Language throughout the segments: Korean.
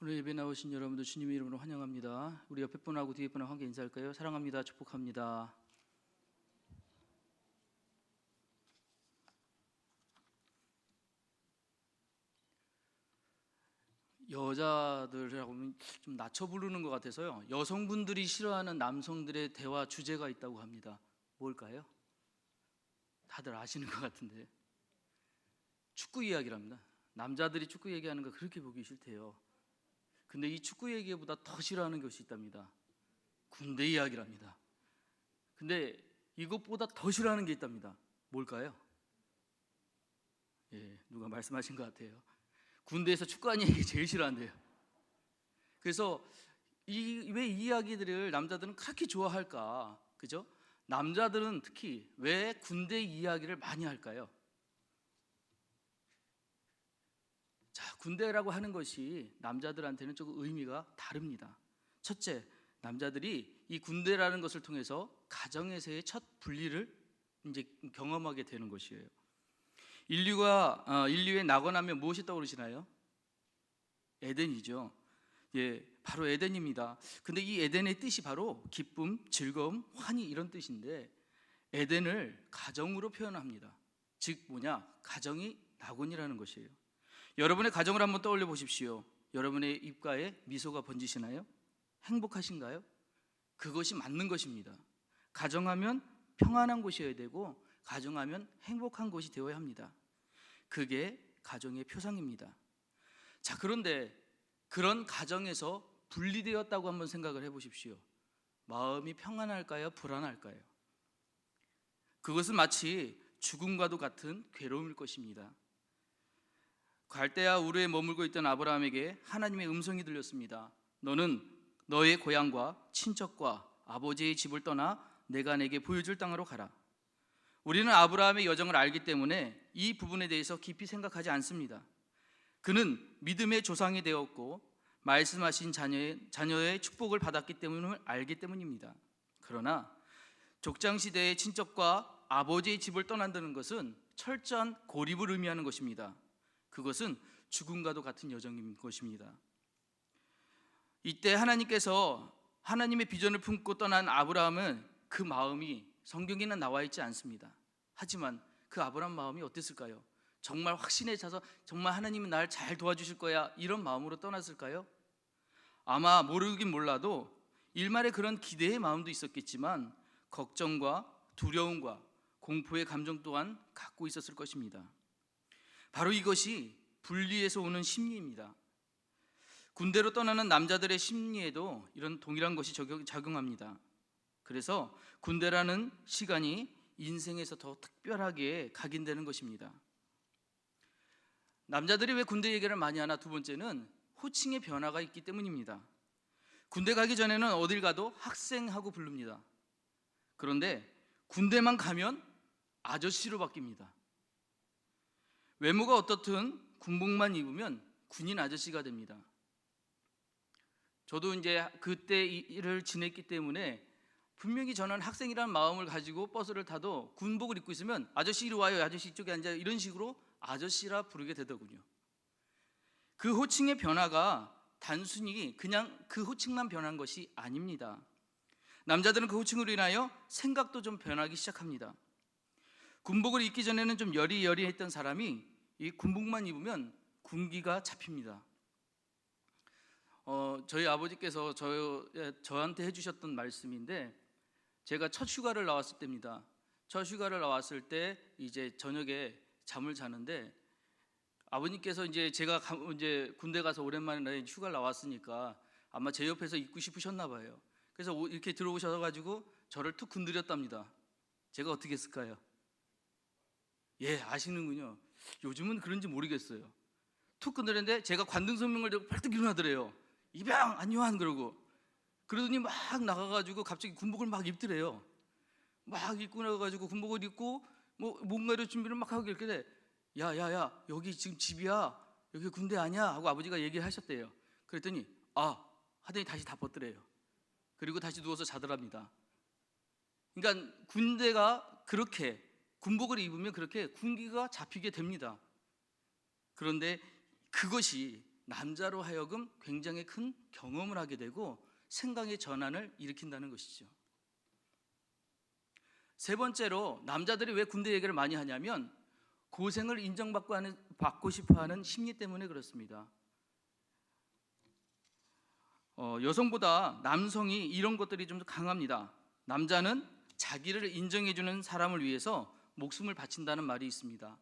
오늘 예배 나오신 여러분들 주님의 이름으로 환영합니다. 우리 옆에 분하고 뒤에 분하고 함께 인사할까요? 사랑합니다. 축복합니다. 여자들하고는 좀 낮춰 부르는 것 같아서요. 여성분들이 싫어하는 남성들의 대화 주제가 있다고 합니다. 뭘까요? 다들 아시는 것 같은데 축구 이야기랍니다. 남자들이 축구 얘기하는 거 그렇게 보기 싫대요. 근데 이 축구 얘기보다 더 싫어하는 것이 있답니다. 군대 이야기랍니다. 근데 이것보다 더 싫어하는 게 있답니다. 뭘까요? 누가 말씀하신 것 같아요. 군대에서 축구하는 얘기 제일 싫어한대요. 그래서 왜 이 이야기들을 남자들은 그렇게 좋아할까? 그죠? 남자들은 특히 왜 군대 이야기를 많이 할까요? 자, 군대라고 하는 것이 남자들한테는 조금 의미가 다릅니다. 첫째, 남자들이 이 군대라는 것을 통해서 가정에서의 첫 분리를 이제 경험하게 되는 것이에요. 인류에 낙원하면 무엇이 떠오르시나요? 에덴이죠. 바로 에덴입니다. 근데 이 에덴의 뜻이 바로 기쁨, 즐거움, 환희 이런 뜻인데 에덴을 가정으로 표현합니다. 즉 뭐냐? 가정이 낙원이라는 것이에요. 여러분의 가정을 한번 떠올려 보십시오. 여러분의 입가에 미소가 번지시나요? 행복하신가요? 그것이 맞는 것입니다. 가정하면 평안한 곳이어야 되고 가정하면 행복한 곳이 되어야 합니다. 그게 가정의 표상입니다. 자, 그런데 그런 가정에서 분리되었다고 한번 생각을 해보십시오. 마음이 평안할까요? 불안할까요? 그것은 마치 죽음과도 같은 괴로움일 것입니다. 갈대아 우르에 머물고 있던 아브라함에게 하나님의 음성이 들렸습니다. 너는 너의 고향과 친척과 아버지의 집을 떠나 내가 내게 보여줄 땅으로 가라. 우리는 아브라함의 여정을 알기 때문에 이 부분에 대해서 깊이 생각하지 않습니다. 그는 믿음의 조상이 되었고 말씀하신 자녀의 축복을 받았기 때문을 알기 때문입니다. 그러나 족장시대의 친척과 아버지의 집을 떠난다는 것은 철저한 고립을 의미하는 것입니다. 그것은 죽음과도 같은 여정인 것입니다. 이때 하나님께서 하나님의 비전을 품고 떠난 아브라함은 그 마음이 성경에는 나와 있지 않습니다. 하지만 그 아브라함 마음이 어땠을까요? 정말 확신에 차서 정말 하나님은 날 잘 도와주실 거야 이런 마음으로 떠났을까요? 아마 모르긴 몰라도 일말의 그런 기대의 마음도 있었겠지만 걱정과 두려움과 공포의 감정 또한 갖고 있었을 것입니다. 바로 이것이 분리에서 오는 심리입니다. 군대로 떠나는 남자들의 심리에도 이런 동일한 것이 작용합니다. 그래서 군대라는 시간이 인생에서 더 특별하게 각인되는 것입니다. 남자들이 왜 군대 얘기를 많이 하나? 두 번째는 호칭의 변화가 있기 때문입니다. 군대 가기 전에는 어딜 가도 학생하고 부릅니다. 그런데 군대만 가면 아저씨로 바뀝니다. 외모가 어떻든 군복만 입으면 군인 아저씨가 됩니다. 저도 이제 그때 일을 지냈기 때문에 분명히 저는 학생이라는 마음을 가지고 버스를 타도 군복을 입고 있으면 아저씨 이리 와요, 아저씨 이쪽에 앉아요 이런 식으로 아저씨라 부르게 되더군요. 그 호칭의 변화가 단순히 그냥 그 호칭만 변한 것이 아닙니다. 남자들은 그 호칭으로 인하여 생각도 좀 변하기 시작합니다. 군복을 입기 전에는 좀 여리여리했던 사람이 이 군복만 입으면 군기가 잡힙니다. 저희 아버지께서 저한테 해주셨던 말씀인데 제가 첫 휴가를 나왔을 때입니다. 첫 휴가를 나왔을 때 이제 저녁에 잠을 자는데 아버님께서 이제 제가 이제 군대 가서 오랜만에 휴가를 나왔으니까 아마 제 옆에서 있고 싶으셨나 봐요. 그래서 이렇게 들어오셔가지고 저를 툭 건드렸답니다. 제가 어떻게 했을까요? 아시는군요. 요즘은 그런지 모르겠어요. 툭 건드렸는데 제가 관등성명을 들고 벌떡 일어나더래요. 이병 안요한 그러더니 막 나가가지고 갑자기 군복을 막 입더래요. 막 입고 나가가지고 군복을 입고 뭐 뭔가를 준비를 막 하고 이렇게 돼. 야야야 여기 지금 집이야, 여기 군대 아니야 하고 아버지가 얘기를 하셨대요. 그랬더니 하더니 다시 다 벗더래요. 그리고 다시 누워서 자더랍니다. 그러니까 군대가 그렇게 군복을 입으면 그렇게 군기가 잡히게 됩니다. 그런데 그것이 남자로 하여금 굉장히 큰 경험을 하게 되고 생각의 전환을 일으킨다는 것이죠. 세 번째로 남자들이 왜 군대 얘기를 많이 하냐면 고생을 받고 싶어하는 심리 때문에 그렇습니다. 여성보다 남성이 이런 것들이 좀 더 강합니다. 남자는 자기를 인정해주는 사람을 위해서 목숨을 바친다는 말이 있습니다.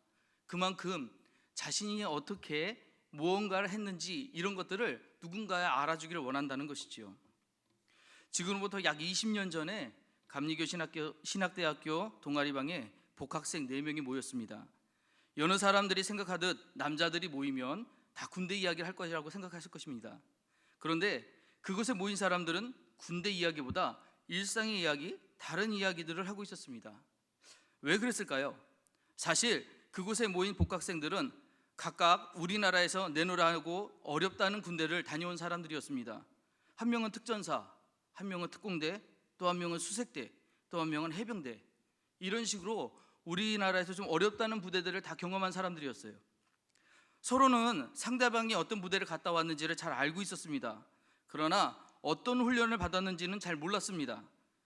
그만큼 자신이 어떻게 무언가를 했는지 이런 것들을 누군가에 알아주기를 원한다는 것이지요. 지금부터 약 20년 전에 감리교 신학대학교 동아리방에 복학생 4명이 모였습니다. 여느 사람들이 생각하듯 남자들이 모이면 다 군대 이야기를 할 것이라고 생각했을 것입니다. 그런데 그곳에 모인 사람들은 군대 이야기보다 일상의 이야기, 다른 이야기들을 하고 있었습니다. 왜 그랬을까요? 사실 그곳에 모인 복학생들은 각각 우리나라에서 내놓으라고 어렵다는 군대를 다녀온 사람들이었습니다. 한 명은 특전사, 한 명은 특공대, 또 한 명은 수색대, 또 한 명은 해병대, 이런 식으로 우리나라에서 좀 어렵다는 부대들을 다 경험한 사람들이었어요. 서로는 상대방이 어떤 부대를 갔다 왔는지를 잘 알고 있었습니다. 그러나 어떤 훈련을 받았는지는 잘 몰랐습니다.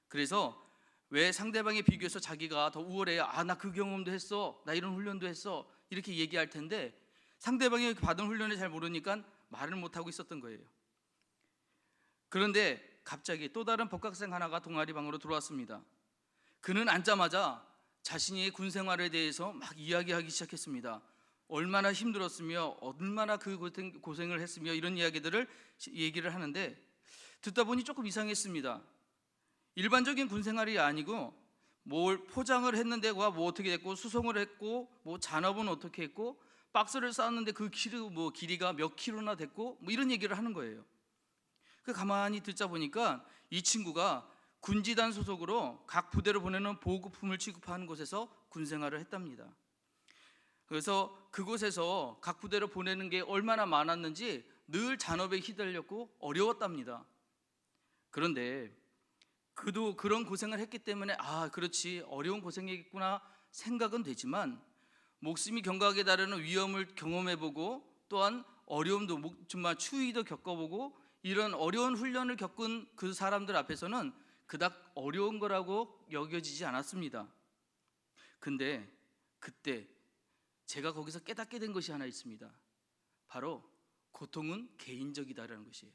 그래서 왜 상대방에 비교해서 자기가 더 우월해요? 나 그 경험도 했어, 나 이런 훈련도 했어, 이렇게 얘기할 텐데 상대방이 받은 훈련을 잘 모르니까 말을 못하고 있었던 거예요. 그런데 갑자기 또 다른 복학생 하나가 동아리방으로 들어왔습니다. 그는 앉자마자 자신의 군 생활에 대해서 막 이야기하기 시작했습니다. 얼마나 힘들었으며 얼마나 그 고생을 했으며 이런 얘기를 하는데 듣다 보니 조금 이상했습니다. 일반적인 군 생활이 아니고 뭘 포장을 했는데 뭐 어떻게 됐고, 수송을 했고, 뭐 잔업은 어떻게 했고, 박스를 쌓았는데 그 길이가 몇 킬로나 됐고, 뭐 이런 얘기를 하는 거예요. 그 가만히 듣자 보니까 이 친구가 군지단 소속으로 각 부대로 보내는 보급품을 취급하는 곳에서 군 생활을 했답니다. 그래서 그곳에서 각 부대로 보내는 게 얼마나 많았는지 늘 잔업에 휘달렸고 어려웠답니다. 그런데 그도 그런 고생을 했기 때문에 그렇지, 어려운 고생이겠구나 생각은 되지만 목숨이 경각에 달하는 위험을 경험해보고 또한 어려움도, 정말 추위도 겪어보고 이런 어려운 훈련을 겪은 그 사람들 앞에서는 그닥 어려운 거라고 여겨지지 않았습니다. 근데 그때 제가 거기서 깨닫게 된 것이 하나 있습니다. 바로 고통은 개인적이다라는 것이에요.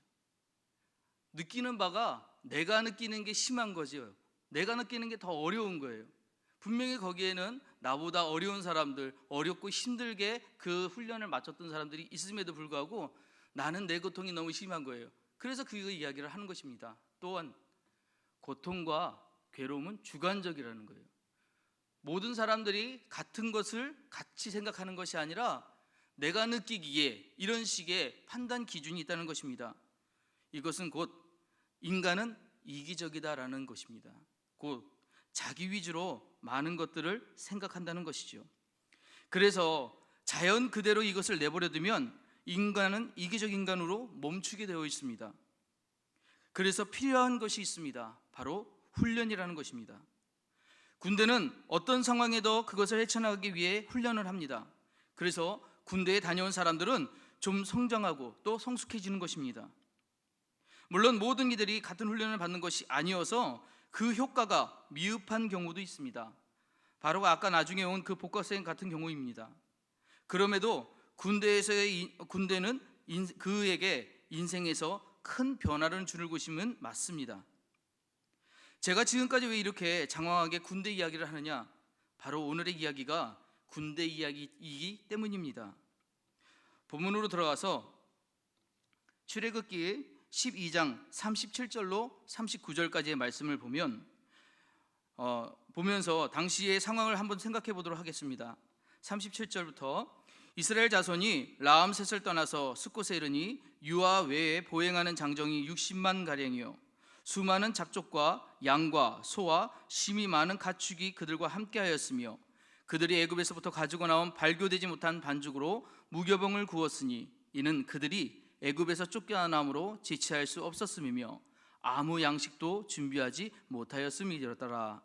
느끼는 바가 내가 느끼는 게 심한 거죠. 내가 느끼는 게 더 어려운 거예요. 분명히 거기에는 나보다 어려운 사람들, 어렵고 힘들게 그 훈련을 마쳤던 사람들이 있음에도 불구하고 나는 내 고통이 너무 심한 거예요. 그래서 그 이야기를 하는 것입니다. 또한 고통과 괴로움은 주관적이라는 거예요. 모든 사람들이 같은 것을 같이 생각하는 것이 아니라 내가 느끼기에 이런 식의 판단 기준이 있다는 것입니다. 이것은 곧 인간은 이기적이다라는 것입니다. 곧 자기 위주로 많은 것들을 생각한다는 것이죠. 그래서 자연 그대로 이것을 내버려두면 인간은 이기적 인간으로 멈추게 되어 있습니다. 그래서 필요한 것이 있습니다. 바로 훈련이라는 것입니다. 군대는 어떤 상황에도 그것을 헤쳐나가기 위해 훈련을 합니다. 그래서 군대에 다녀온 사람들은 좀 성장하고 또 성숙해지는 것입니다. 물론 모든 이들이 같은 훈련을 받는 것이 아니어서 그 효과가 미흡한 경우도 있습니다. 바로 아까 나중에 온 그 복학생 같은 경우입니다. 그럼에도 군대는 그에게 인생에서 큰 변화를 주는 곳임은 맞습니다. 제가 지금까지 왜 이렇게 장황하게 군대 이야기를 하느냐? 바로 오늘의 이야기가 군대 이야기이기 때문입니다. 본문으로 들어가서 출애굽기 12장 37절로 39절까지의 말씀을 보면서 당시의 상황을 한번 생각해 보도록 하겠습니다. 37절부터 이스라엘 자손이 라암셋을 떠나서 숫곳에 이르니 유아 외에 보행하는 장정이 60만 가량이요 수많은 잡족과 양과 소와 심이 많은 가축이 그들과 함께하였으며 그들이 애굽에서부터 가지고 나온 발교되지 못한 반죽으로 무교병을 구웠으니 이는 그들이 애굽에서 쫓겨남으로 지체할 수 없었음이며 아무 양식도 준비하지 못하였음이더라.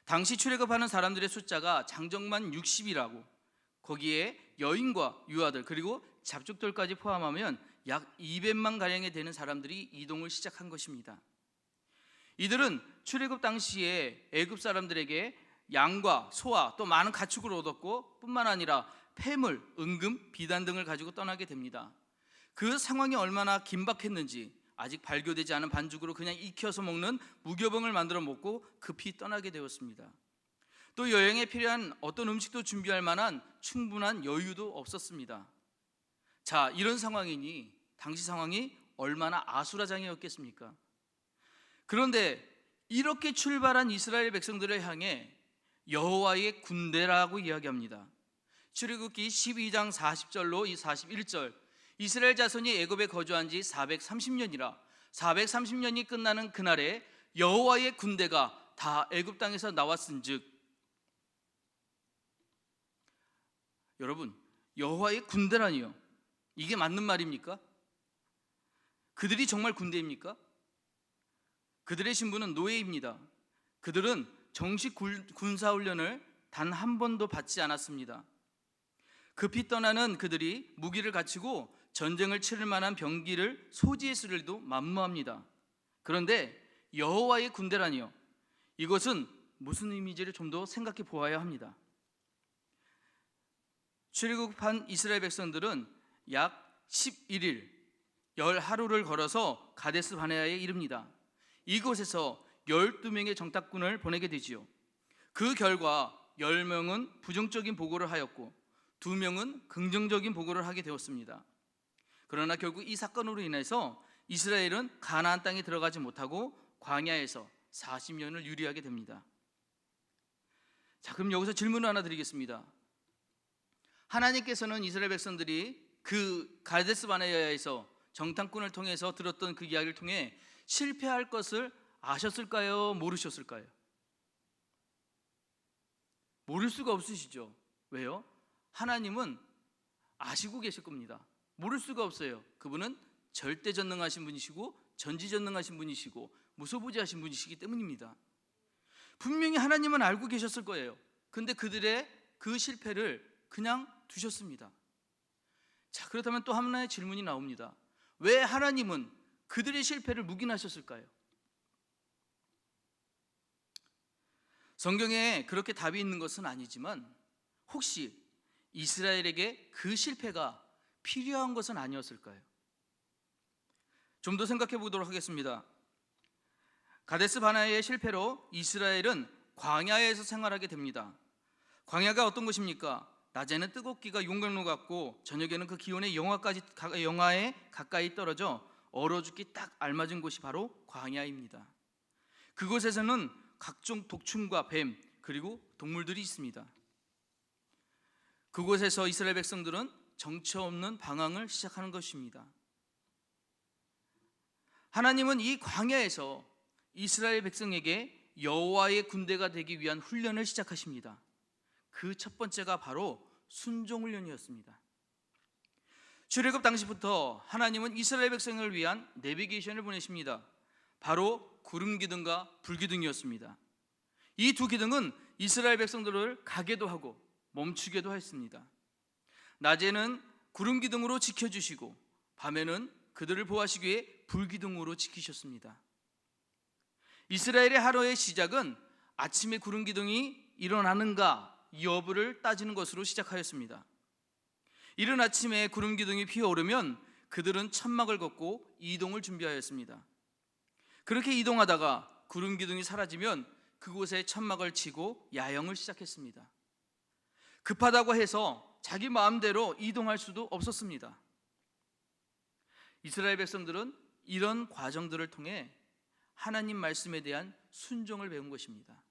당시 출애굽하는 사람들의 숫자가 장정만 60이라고, 거기에 여인과 유아들 그리고 잡족들까지 포함하면 약 200만 가량에 되는 사람들이 이동을 시작한 것입니다. 이들은 출애굽 당시에 애굽 사람들에게 양과 소와 또 많은 가축을 얻었고 뿐만 아니라 폐물, 은금, 비단 등을 가지고 떠나게 됩니다. 그 상황이 얼마나 긴박했는지 아직 발교되지 않은 반죽으로 그냥 익혀서 먹는 무교병을 만들어 먹고 급히 떠나게 되었습니다. 또 여행에 필요한 어떤 음식도 준비할 만한 충분한 여유도 없었습니다. 자, 이런 상황이니 당시 상황이 얼마나 아수라장이었겠습니까? 그런데 이렇게 출발한 이스라엘 백성들을 향해 여호와의 군대라고 이야기합니다. 출애굽기 12장 40절로 41절, 이스라엘 자손이 애굽에 거주한 지 430년이라 430년이 끝나는 그날에 여호와의 군대가 다 애굽 땅에서 나왔은즉. 여러분, 여호와의 군대라니요, 이게 맞는 말입니까? 그들이 정말 군대입니까? 그들의 신분은 노예입니다. 그들은 정식 군사훈련을 단 한 번도 받지 않았습니다. 급히 떠나는 그들이 무기를 갖추고 전쟁을 치를 만한 병기를 소지했을 일도 만무합니다. 그런데 여호와의 군대라니요, 이것은 무슨 의미인지를 좀 더 생각해 보아야 합니다. 출애굽한 이스라엘 백성들은 약 11일, 10하루를 걸어서 가데스 바네아에 이릅니다. 이곳에서 12명의 정탐꾼을 보내게 되지요. 그 결과 10명은 부정적인 보고를 하였고 2명은 긍정적인 보고를 하게 되었습니다. 그러나 결국 이 사건으로 인해서 이스라엘은 가나안 땅에 들어가지 못하고 광야에서 40년을 유리하게 됩니다. 자, 그럼 여기서 질문을 하나 드리겠습니다. 하나님께서는 이스라엘 백성들이 그 가데스 바네아에서 정탐꾼을 통해서 들었던 그 이야기를 통해 실패할 것을 아셨을까요? 모르셨을까요? 모를 수가 없으시죠. 왜요? 하나님은 아시고 계실 겁니다. 모를 수가 없어요. 그분은 절대전능하신 분이시고 전지전능하신 분이시고 무소부지하신 분이시기 때문입니다. 분명히 하나님은 알고 계셨을 거예요. 근데 그들의 그 실패를 그냥 두셨습니다. 자, 그렇다면 또 하나의 질문이 나옵니다. 왜 하나님은 그들의 실패를 묵인하셨을까요? 성경에 그렇게 답이 있는 것은 아니지만 혹시 이스라엘에게 그 실패가 필요한 것은 아니었을까요? 좀 더 생각해 보도록 하겠습니다. 가데스 바네아의 실패로 이스라엘은 광야에서 생활하게 됩니다. 광야가 어떤 곳입니까? 낮에는 뜨겁기가 용광로 같고 저녁에는 그 기온의 영하에 가까이 떨어져 얼어 죽기 딱 알맞은 곳이 바로 광야입니다. 그곳에서는 각종 독충과 뱀 그리고 동물들이 있습니다. 그곳에서 이스라엘 백성들은 정처 없는 방황을 시작하는 것입니다. 하나님은 이 광야에서 이스라엘 백성에게 여호와의 군대가 되기 위한 훈련을 시작하십니다. 그 첫 번째가 바로 순종 훈련이었습니다. 출애굽 당시부터 하나님은 이스라엘 백성을 위한 내비게이션을 보내십니다. 바로 구름 기둥과 불 기둥이었습니다. 이 두 기둥은 이스라엘 백성들을 가게도 하고 멈추게도 했습니다. 낮에는 구름 기둥으로 지켜주시고 밤에는 그들을 보호하시기 위해 불 기둥으로 지키셨습니다. 이스라엘의 하루의 시작은 아침에 구름 기둥이 일어나는가 여부를 따지는 것으로 시작하였습니다. 이른 아침에 구름 기둥이 피어오르면 그들은 천막을 걷고 이동을 준비하였습니다. 그렇게 이동하다가 구름 기둥이 사라지면 그곳에 천막을 치고 야영을 시작했습니다. 급하다고 해서 자기 마음대로 이동할 수도 없었습니다. 이스라엘 백성들은 이런 과정들을 통해 하나님 말씀에 대한 순종을 배운 것입니다.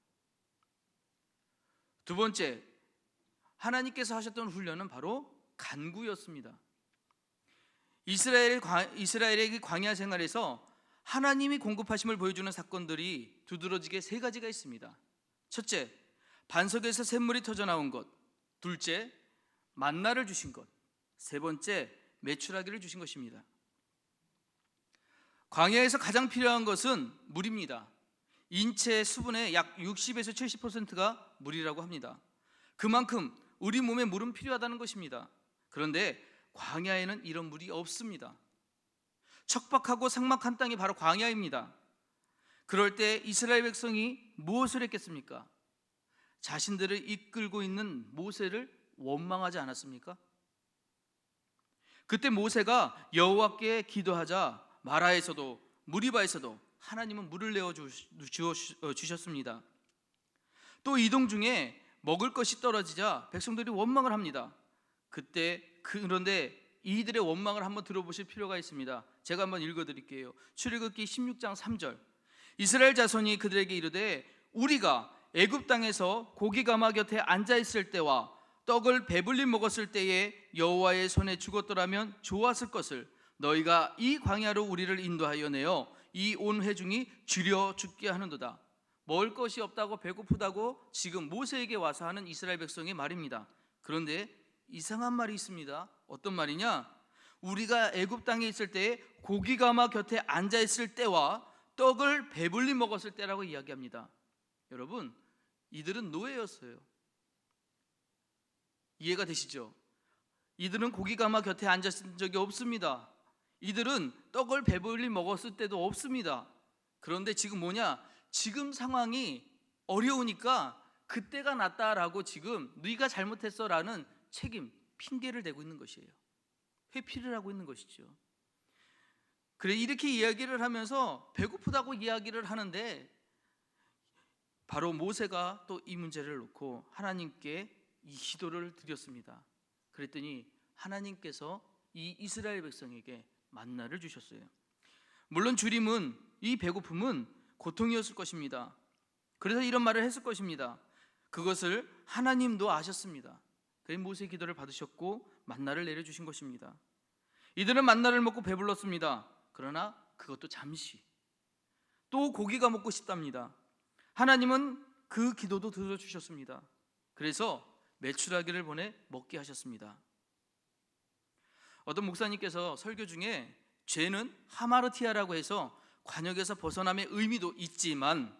두 번째, 하나님께서 하셨던 훈련은 바로 간구였습니다. 이스라엘의 광야 생활에서 하나님이 공급하심을 보여주는 사건들이 두드러지게 세 가지가 있습니다. 첫째, 반석에서 샘물이 터져나온 것. 둘째, 만나를 주신 것. 세 번째, 메추라기를 주신 것입니다. 광야에서 가장 필요한 것은 물입니다. 인체 수분의 약 60에서 70%가 물이라고 합니다. 그만큼 우리 몸에 물은 필요하다는 것입니다. 그런데 광야에는 이런 물이 없습니다. 척박하고 삭막한 땅이 바로 광야입니다. 그럴 때 이스라엘 백성이 무엇을 했겠습니까? 자신들을 이끌고 있는 모세를 원망하지 않았습니까? 그때 모세가 여호와께 기도하자 마라에서도 무리바에서도 하나님은 물을 내어 주셨습니다. 또 이동 중에 먹을 것이 떨어지자 백성들이 원망을 합니다. 그런데 이들의 원망을 한번 들어보실 필요가 있습니다. 제가 한번 읽어드릴게요. 출애굽기 16장 3절. 이스라엘 자손이 그들에게 이르되 우리가 애굽 땅에서 고기 가마 곁에 앉아 있을 때와 떡을 배불리 먹었을 때에 여호와의 손에 죽었더라면 좋았을 것을 너희가 이 광야로 우리를 인도하여 내어 이 온 회중이 주려 죽게 하는도다. 먹을 것이 없다고 배고프다고 지금 모세에게 와서 하는 이스라엘 백성의 말입니다. 그런데 이상한 말이 있습니다. 어떤 말이냐? 우리가 애굽 땅에 있을 때에 고기 가마 곁에 앉아 있을 때와 떡을 배불리 먹었을 때라고 이야기합니다. 여러분, 이들은 노예였어요. 이해가 되시죠? 이들은 고기 가마 곁에 앉았은 적이 없습니다. 이들은 떡을 배불리 먹었을 때도 없습니다. 그런데 지금 뭐냐? 지금 상황이 어려우니까 그때가 낫다라고 지금 네가 잘못했어라는 책임, 핑계를 대고 있는 것이에요. 회피를 하고 있는 것이죠. 그래, 이렇게 이야기를 하면서 배고프다고 이야기를 하는데 바로 모세가 또 이 문제를 놓고 하나님께 이 기도를 드렸습니다. 그랬더니 하나님께서 이 이스라엘 백성에게 만나를 주셨어요. 물론 주림은, 이 배고픔은 고통이었을 것입니다. 그래서 이런 말을 했을 것입니다. 그것을 하나님도 아셨습니다. 그래서 모세의 기도를 받으셨고 만나를 내려주신 것입니다. 이들은 만나를 먹고 배불렀습니다. 그러나 그것도 잠시. 또 고기가 먹고 싶답니다. 하나님은 그 기도도 들어주셨습니다. 그래서 메추라기를 보내 먹게 하셨습니다. 어떤 목사님께서 설교 중에 죄는 하마르티아라고 해서 관역에서 벗어남의 의미도 있지만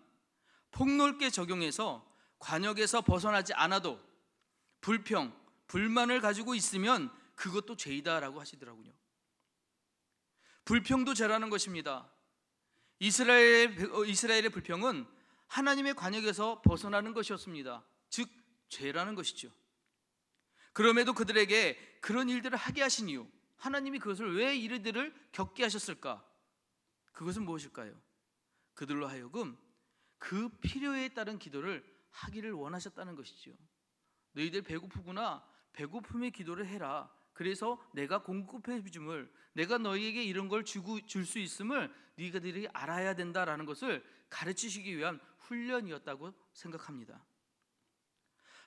폭넓게 적용해서 관역에서 벗어나지 않아도 불평, 불만을 가지고 있으면 그것도 죄이다라고 하시더라고요. 불평도 죄라는 것입니다. 이스라엘의 불평은 하나님의 관역에서 벗어나는 것이었습니다. 즉 죄라는 것이죠. 그럼에도 그들에게 그런 일들을 하게 하신 이유, 하나님이 그것을 왜 이들을 겪게 하셨을까? 그것은 무엇일까요? 그들로 하여금 그 필요에 따른 기도를 하기를 원하셨다는 것이죠. 너희들 배고프구나, 배고픔의 기도를 해라. 그래서 내가 공급해 줌을, 내가 너희에게 이런 걸 줄 수 있음을 너희들이 알아야 된다라는 것을 가르치시기 위한 훈련이었다고 생각합니다.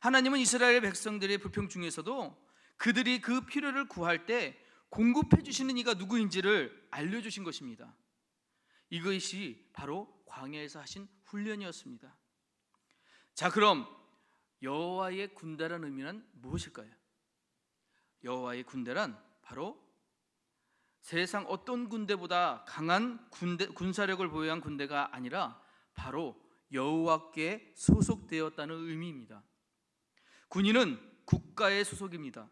하나님은 이스라엘 백성들의 불평 중에서도 그들이 그 필요를 구할 때 공급해 주시는 이가 누구인지를 알려주신 것입니다. 이것이 바로 광야에서 하신 훈련이었습니다. 자, 그럼 여호와의 군대란 의미는 무엇일까요? 여호와의 군대란 바로 세상 어떤 군대보다 강한 군사력을 보유한 군대가 아니라 바로 여호와께 소속되었다는 의미입니다. 군인은 국가의 소속입니다.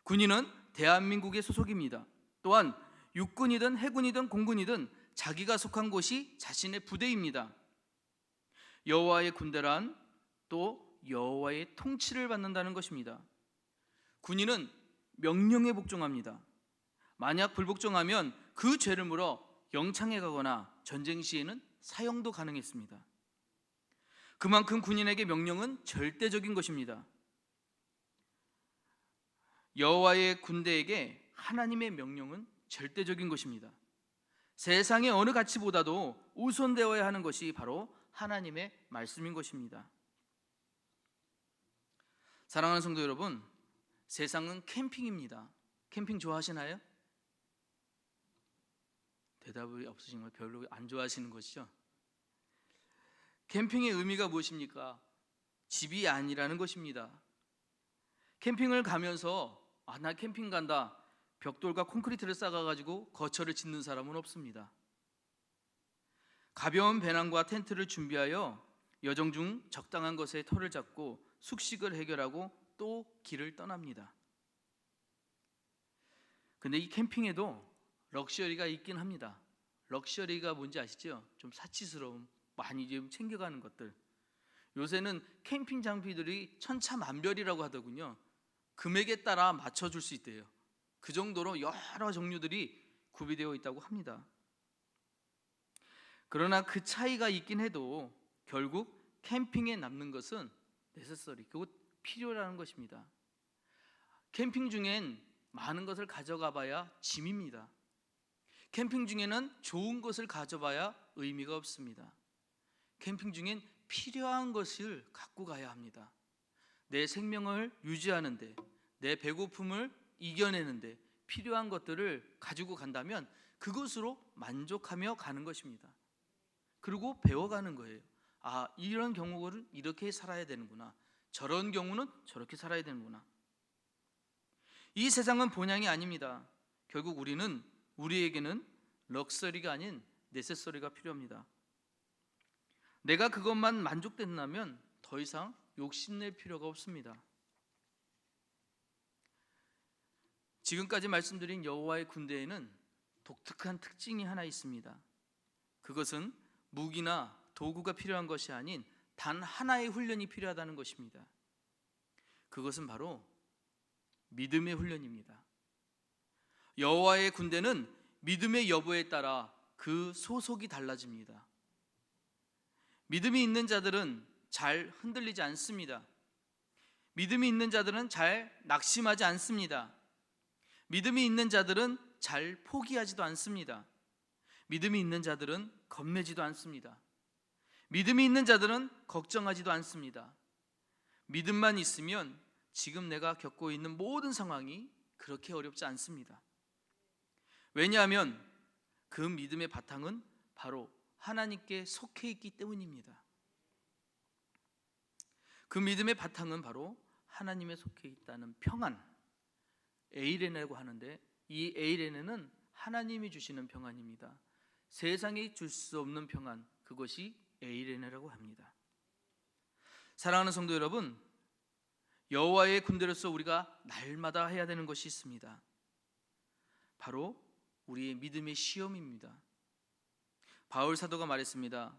군인은 대한민국의 소속입니다. 또한 육군이든 해군이든 공군이든 자기가 속한 곳이 자신의 부대입니다. 여호와의 군대란 또 여호와의 통치를 받는다는 것입니다. 군인은 명령에 복종합니다. 만약 불복종하면 그 죄를 물어 영창에 가거나 전쟁 시에는 사형도 가능했습니다. 그만큼 군인에게 명령은 절대적인 것입니다. 여호와의 군대에게 하나님의 명령은 절대적인 것입니다. 세상의 어느 가치보다도 우선되어야 하는 것이 바로 하나님의 말씀인 것입니다. 사랑하는 성도 여러분, 세상은 캠핑입니다. 캠핑 좋아하시나요? 대답이 없으신 걸 별로 안 좋아하시는 것이죠. 캠핑의 의미가 무엇입니까? 집이 아니라는 것입니다. 캠핑을 가면서 나 캠핑 간다, 벽돌과 콘크리트를 쌓아가지고 거처를 짓는 사람은 없습니다. 가벼운 배낭과 텐트를 준비하여 여정 중 적당한 것에 터를 잡고 숙식을 해결하고 또 길을 떠납니다. 근데 이 캠핑에도 럭셔리가 있긴 합니다. 럭셔리가 뭔지 아시죠? 좀 사치스러움, 많이 좀 챙겨가는 것들. 요새는 캠핑 장비들이 천차만별이라고 하더군요. 금액에 따라 맞춰줄 수 있대요. 그 정도로 여러 종류들이 구비되어 있다고 합니다. 그러나 그 차이가 있긴 해도 결국 캠핑에 남는 것은 네세서리, 그것 필요라는 것입니다. 캠핑 중엔 많은 것을 가져가 봐야 짐입니다. 캠핑 중에는 좋은 것을 가져봐야 의미가 없습니다. 캠핑 중엔 필요한 것을 갖고 가야 합니다. 내 생명을 유지하는데, 내 배고픔을 이겨내는데 필요한 것들을 가지고 간다면 그것으로 만족하며 가는 것입니다. 그리고 배워가는 거예요. 아, 이런 경우는 이렇게 살아야 되는구나, 저런 경우는 저렇게 살아야 되는구나. 이 세상은 본향이 아닙니다. 결국 우리에게는 럭셔리가 아닌 네세서리가 필요합니다. 내가 그것만 만족된다면 더 이상 욕심낼 필요가 없습니다. 지금까지 말씀드린 여호와의 군대에는 독특한 특징이 하나 있습니다. 그것은 무기나 도구가 필요한 것이 아닌 단 하나의 훈련이 필요하다는 것입니다. 그것은 바로 믿음의 훈련입니다. 여호와의 군대는 믿음의 여부에 따라 그 소속이 달라집니다. 믿음이 있는 자들은 잘 흔들리지 않습니다. 믿음이 있는 자들은 잘 낙심하지 않습니다. 믿음이 있는 자들은 잘 포기하지도 않습니다. 믿음이 있는 자들은 겁내지도 않습니다. 믿음이 있는 자들은 걱정하지도 않습니다. 믿음만 있으면 지금 내가 겪고 있는 모든 상황이 그렇게 어렵지 않습니다. 왜냐하면 그 믿음의 바탕은 바로 하나님께 속해 있기 때문입니다. 그 믿음의 바탕은 바로 하나님에 속해 있다는 평안, 에이레네라고 하는데, 이 에이레네는 하나님이 주시는 평안입니다. 세상이 줄 수 없는 평안, 그것이 에이레네라고 합니다. 사랑하는 성도 여러분, 여호와의 군대로서 우리가 날마다 해야 되는 것이 있습니다. 바로 우리의 믿음의 시험입니다. 바울 사도가 말했습니다.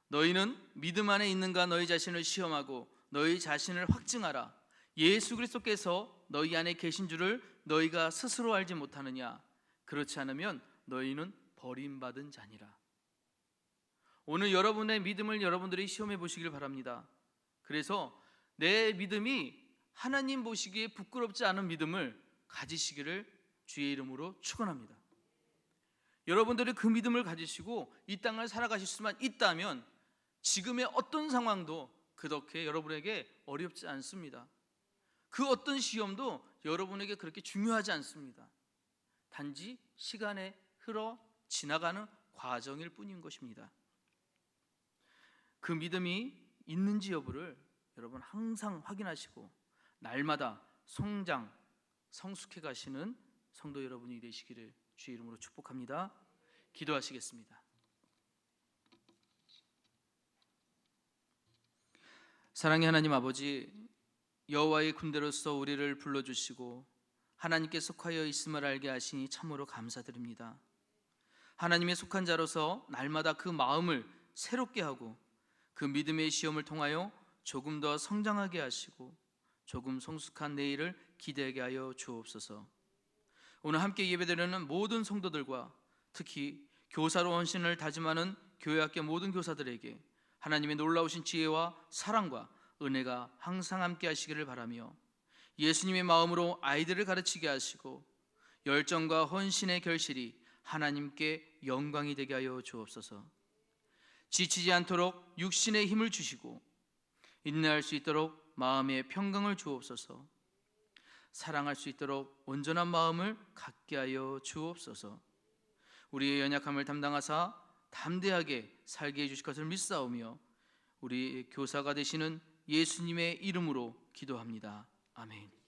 너희는 믿음 안에 있는가 너희 자신을 시험하고 너희 자신을 확증하라. 예수 그리스도께서 너희 안에 계신 줄을 너희가 스스로 알지 못하느냐? 그렇지 않으면 너희는 버림받은 자니라. 오늘 여러분의 믿음을 여러분들이 시험해 보시길 바랍니다. 그래서 내 믿음이 하나님 보시기에 부끄럽지 않은 믿음을 가지시기를 주의 이름으로 축원합니다. 여러분들이 그 믿음을 가지시고 이 땅을 살아가실 수만 있다면 지금의 어떤 상황도 그렇게 여러분에게 어렵지 않습니다. 그 어떤 시험도 여러분에게 그렇게 중요하지 않습니다. 단지 시간에 흘러 지나가는 과정일 뿐인 것입니다. 그 믿음이 있는지 여부를 여러분 항상 확인하시고 날마다 성장, 성숙해 가시는 성도 여러분이 되시기를 주의 이름으로 축복합니다. 기도하시겠습니다. 사랑의 하나님 아버지, 여호와의 군대로서 우리를 불러주시고 하나님께 속하여 있음을 알게 하시니 참으로 감사드립니다. 하나님의 속한 자로서 날마다 그 마음을 새롭게 하고 그 믿음의 시험을 통하여 조금 더 성장하게 하시고 조금 성숙한 내일을 기대하게 하여 주옵소서. 오늘 함께 예배드리는 모든 성도들과 특히 교사로 헌신을 다짐하는 교회학교 모든 교사들에게 하나님의 놀라우신 지혜와 사랑과 은혜가 항상 함께 하시기를 바라며 예수님의 마음으로 아이들을 가르치게 하시고 열정과 헌신의 결실이 하나님께 영광이 되게 하여 주옵소서. 지치지 않도록 육신의 힘을 주시고 인내할 수 있도록 마음의 평강을 주옵소서. 사랑할 수 있도록 온전한 마음을 갖게 하여 주옵소서. 우리의 연약함을 담당하사 담대하게 살게 해주실 것을 믿사오며 우리 교사가 되시는 예수님의 이름으로 기도합니다. 아멘.